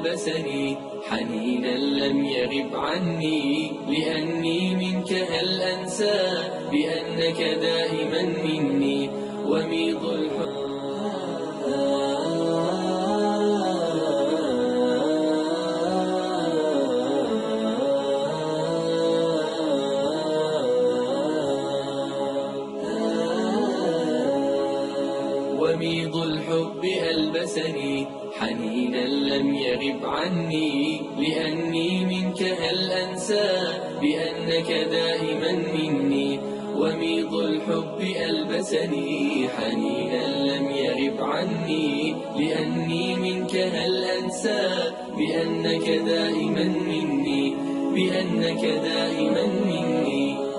ألبسني حنينا لم يغب عني، لأني منك هل أنسى بأنك دائما مني وميض الحب. وميض الحب ألبسني حنينا لم يغب عني، لأني منك هل أنسى بأنك دائما مني وميض الحب ألبسني حنينا لم يغب عني، لأني منك هل أنسى بأنك دائما مني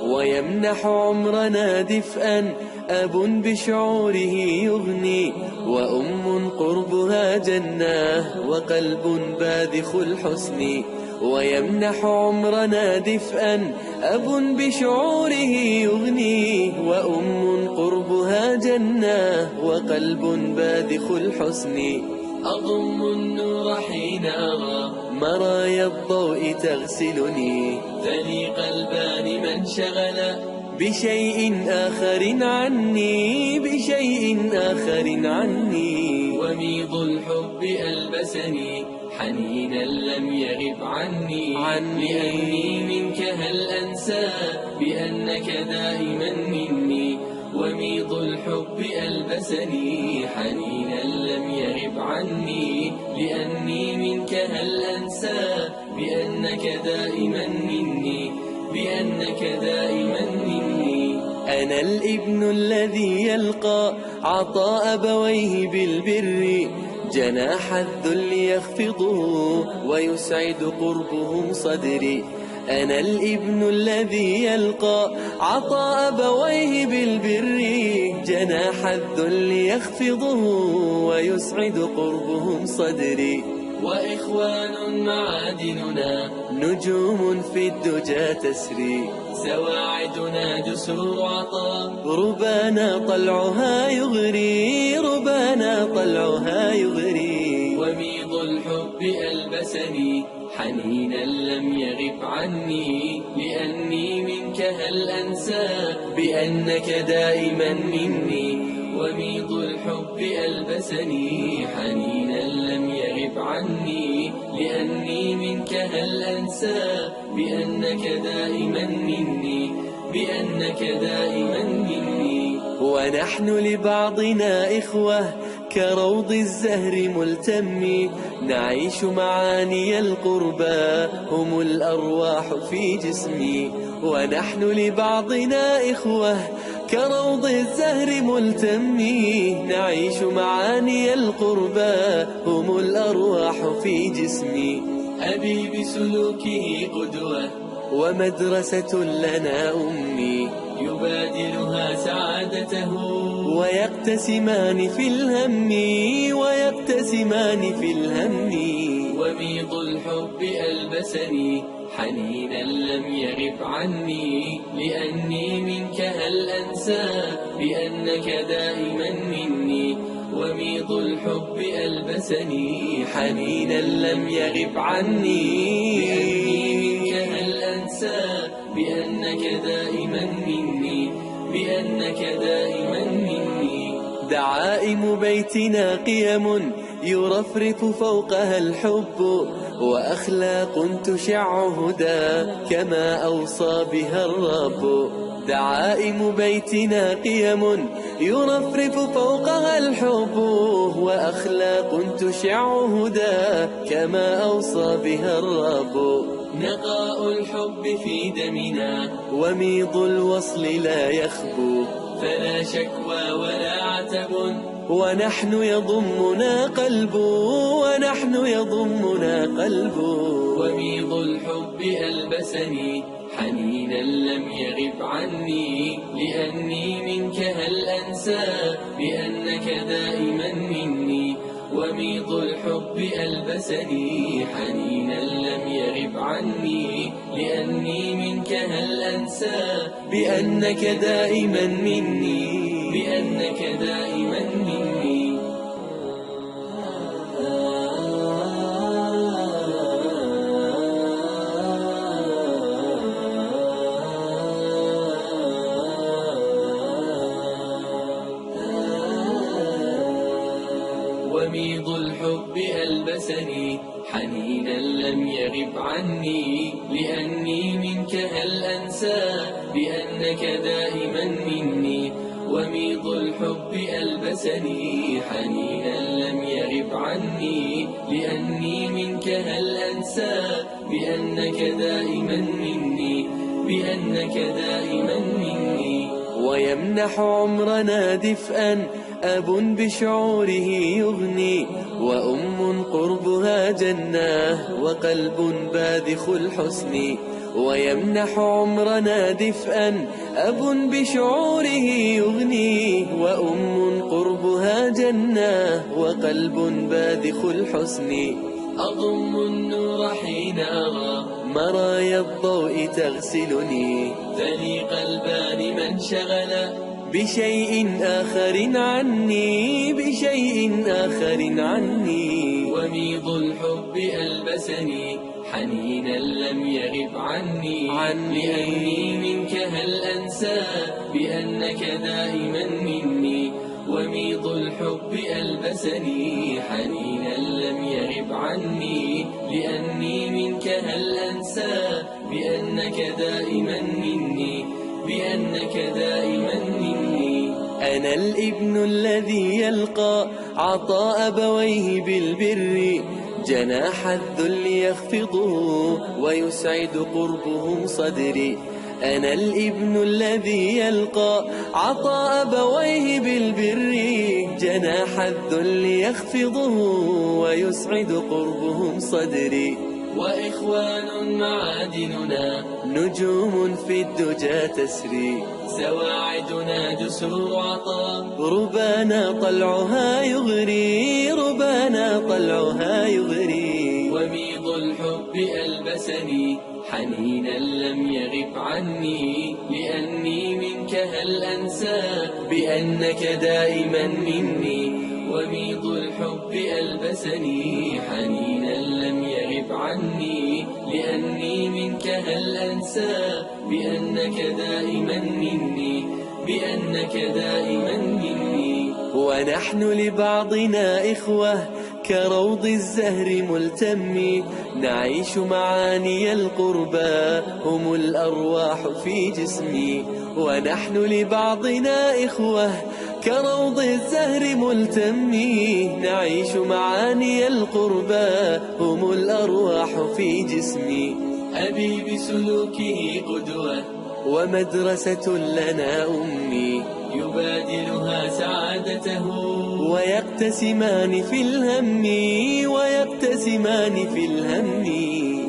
ويمنح عمرنا دفئا أب بشعوره يغني، وأم قربها جنة وقلب باذخ الحسن. ويمنح عمرنا دفئا أب بشعوره يغني، وأم قربها جنة وقلب باذخ الحسن. أضم النور حين أرى مرايا الضوء تغسلني، فلي قلبان من شغل بشيء آخر عني، وميض الحب ألبسني حنينا لم يغب عني، لأني منك هل أنسى بأنك دائما مني وميض الحب ألبسني حنينا لم يغب عني، لأني منك هل أنسى بأنك دائما مني أنا الابن الذي يلقى عطاء أبويه بالبر، جناح الذل يخفضه ويسعد قربهم صدري. أنا الابن الذي يلقى عطاء أبويه بالبر، جناح الذل يخفضه ويسعد قربهم صدري. وإخوان معادننا نجوم في الدجى تسري، سواعدنا جسور عطاء ربانا طلعها يغري، وميض الحب ألبسني حنينا لم يغب عني، لأني منك هل أنسى بأنك دائما مني وميض الحب ألبسني حنينا لم يغب عني، لأني منك هل أنسى بأنك دائما مني ونحن لبعضنا إخوة كروض الزهر ملتم، نعيش معاني القربى هم الأرواح في جسمي. ونحن لبعضنا إخوة كروض الزهر ملتم، نعيش معاني القربى هم الأرواح في جسمي. أبي بسلوكه قدوة ومدرسة لنا أمي، يبادلها سعادته ويقتسمان في الهم وميض الحب ألبسني حنينا لم يغب عني، لأني منك هل أنسى بأنك دائما مني وميض الحب ألبسني حنينا لم يغب عني، لأني منك هل أنسى بأنك دائما مني دعائم بيتنا قيم يرفرف فوقها الحب، وأخلاق تشع هدى كما أوصى بها الرب. دعائم بيتنا قيم يرفرف فوقها الحب، وأخلاق تشع هدى كما أوصى بها الرب. نقاء الحب في دمنا وميض الوصل لا يخبو، فلا شكوى ولا عتب ونحن يضمنا قلب وميض الحب ألبسني حنينا لم يغب عني، لأني منك هل أنسى بأنك دائما مني وميض الحب ألبسني حنينا لم يغب عني، لأني منك هل أنسى بأنك دائما مني وميض الحب ألبسني حنينا لم يغب عني، لأني منك هل أنسى بأنك دائما مني. وميض الحب ألبسني حنينا لم يغب عني، لأني منك هل أنسى بأنك دائما مني، بأنك دائما مني. ويمنح عمرنا دفئا أب بشعوره يغني، وأم قربها جنة وقلب باذخ الحسن. ويمنح عمرنا دفئا أب بشعوره يغني، وأم قربها جنة وقلب باذخ الحسن. أضم النور حين أرى مرايا الضوء تغسلني، فلي قلبان من شغل بشيء آخر عني، بشيء آخر عني. وميض الحب ألبسني حنينا لم يغب عني، لأني منك هل أنسى بأنك دائما مني. وميض الحب ألبسني حنينا لم يغب عني، لأني منك هل أنسى بأنك دائما مني، بأنك دائما مني. أنا الابن الذي يلقى عطاء أبويه بالبر، جناح الذل يخفضه ويسعد قربهم صدري. أنا الابن الذي يلقى عطاء أبويه بالبر، جناح الذل يخفضه ويسعد قربهم صدري. وإخوان معادننا نجوم في الدجى تسري، سواعدنا جسر عطاء ربانا طلعها يغري، ربانا طلعها يغري. وميض الحب ألبسني حنينا لم يغب عني، لأني منك هل أنسى بأنك دائما مني. وميض الحب ألبسني حنينا لم يغب عني، لأني منك هل أنسى بأنك دائما مني، بأنك دائما مني. ونحن لبعضنا إخوة كروض الزهر ملتم، نعيش معاني القربى هم الأرواح في جسمي. ونحن لبعضنا إخوة كروض الزهر ملتم، نعيش معاني القربى هم الأرواح في جسمي. أبي بسلوكه قدوة ومدرسة لنا أمي، يبادلها سعادته ويقتسمان في الهم، ويقتسمان في الهم.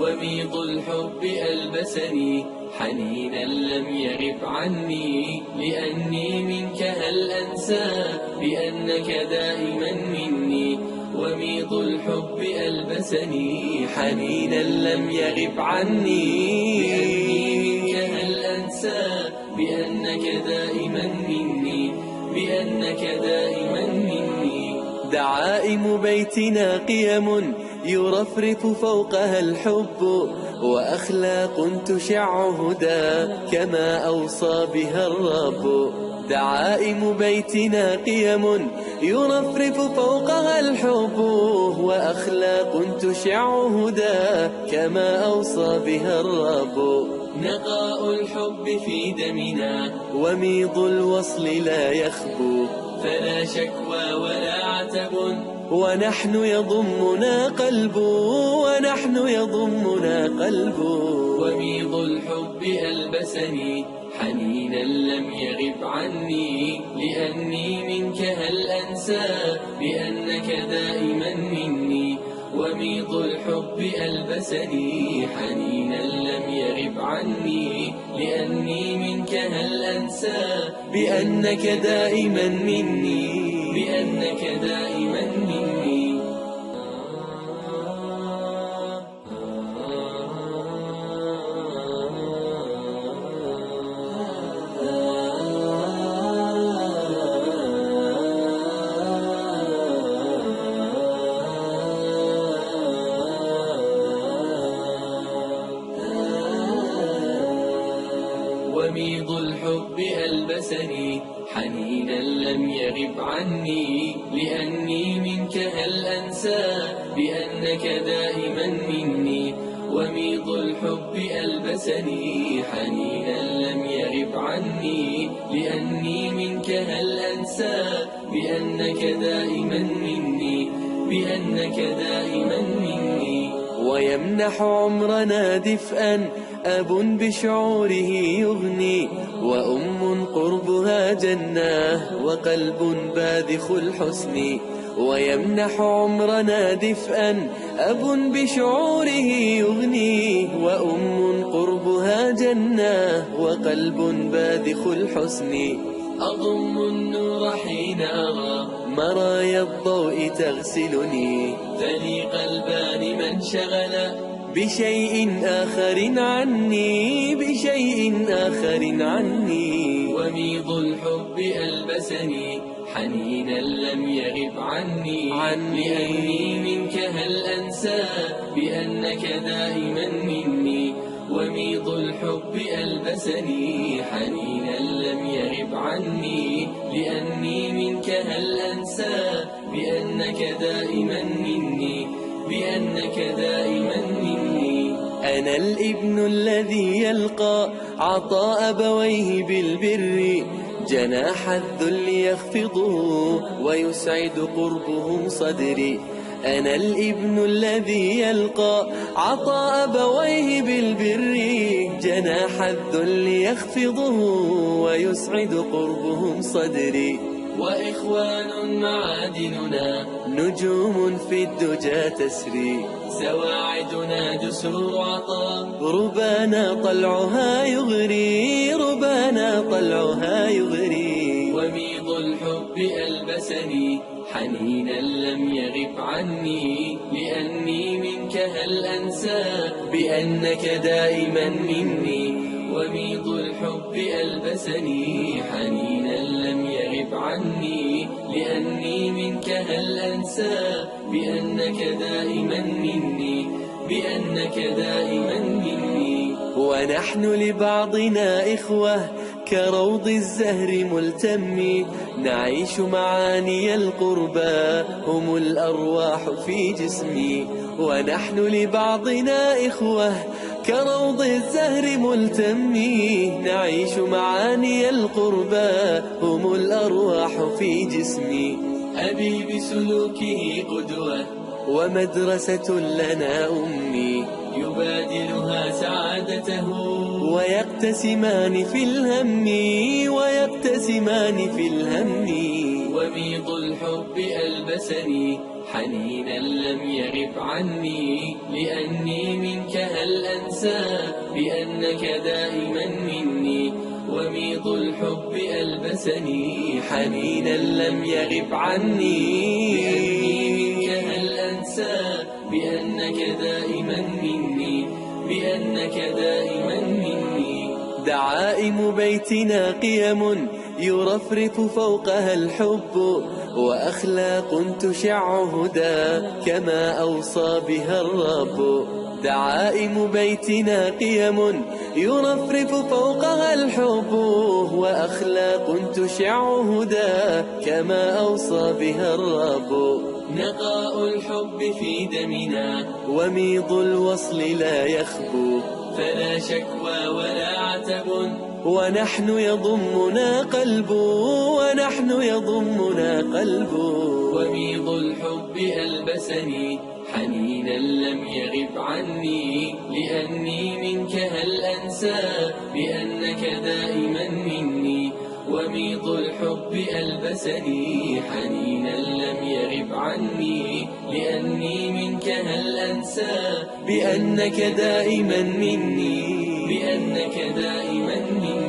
وميض الحب ألبسني حنينا لم يغب عني، لأني منك هل أنسى بأنك دائما مني. وميض الحب ألبسني حنينا لم يغب عني، لأني منك هل أنسى بأنك دائما مني، بأنك دائما مني. دعائم بيتنا قيم يرفرف فوقها الحب، وأخلاق تشع هدى كما أوصى بها الرب. دعائم بيتنا قيم يرفرف فوقها الحب، وأخلاق تشع هدى كما أوصى بها الرب. نقاء الحب في دمنا وميض الوصل لا يخبو، فلا شكوى ولا عتب ونحن يضمنا قلب، ونحن يضمنا قلب. وميض الحب ألبسني حنينا لم يغب عني، لأني منك هل أنسى بأنك دائما مني. وميض الحب ألبسني حنينا لم يغب عني، لأني منك هل أنسى بأنك دائما مني، بأنك دائما مني. وميض الحب ألبسني حنينا لم يغب عني، لأني منك هل أنسى بأنك دائما مني. وميض الحب ألبسني حنينا لم يغب عني، لأني منك هل أنسى بأنك دائما مني، بأنك دائما مني. ويمنح عمرنا دفئا أب بشعوره يغني، وأم قربها جنة وقلب باذخ الحسن. ويمنح عمرنا دفئا أب بشعوره يغني، وأم قربها جنة وقلب باذخ الحسن. أضم النور حين أرى مرايا الضوء تغسلني، ذلي قلبان من شغل بشيء آخر عني، بشيء آخر عني. وميض الحب ألبسني حنينا لم يغب عني، لأني منك هل أنسى بأنك دائما مني. وميض الحب ألبسني حنينا لم يغب عني، لأني منك هل أنسى بأنك دائما مني، بأنك دائما مني. أنا الابن الذي يلقى عطاء أبويه بالبر، جناح الذل يخفضه ويسعد قربهم صدري. أنا الابن الذي يلقى عطاء أبويه بالبر، جناح الذل يخفضه ويسعد قربهم صدري. وإخوان معادننا نجوم في الدجى تسري، سواعدنا جسور عطاء ربانا طلعها يغري، ربانا طلعها يغري. وميض الحب ألبسني حنينا لم يغب عني، لأني منك هل أنسى بأنك دائما مني. وميض الحب ألبسني حنينا لم يغب عني، لأني منك هل أنسى بأنك دائما مني، بأنك دائما مني. ونحن لبعضنا إخوة كروض الزهر ملتم، نعيش معاني القربى هم الأرواح في جسمي. ونحن لبعضنا إخوة كروض الزهر ملتم، نعيش معاني القربى هم الأرواح في جسمي. أبي بسلوكه قدوة ومدرسة لنا أمي، يبادلها سعادته ويقتسمان في الهم، ويقتسمان في الهم. وميض الحب ألبسني حنينا لم يغب عني، لأني منك هل أنسى بأنك دائما مني. وميض الحب ألبسني حنينا لم يغب عني، لأني منك هل أنسى بأنك دائما مني، بأنك دائما مني. دعائم بيتنا قيم يرفرف فوقها الحب، وأخلاق تشع هدى كما أوصى بها الرب. دعائم بيتنا قيم يرفرف فوقها الحب، وأخلاق تشع هدى كما أوصى بها الرب. نقاء الحب في دمنا وميض الوصل لا يخبو، فلا شكوى ولا عتب ونحن يضمنا قلب، ونحن يضمنا قلب. وميض الحب ألبسني حنينا لم يغب عني، لأني منك هل أنسى بأنك دائما مني. وميض الحب ألبسني حنينا لم يغب عني، لأني منك هل أنسى بأنك دائما مني، بأنك دائما مني.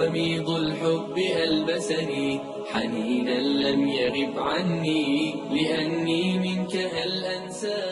وميض الحب ألبسني حنينا لم يغب عني لأني منك هل أنسى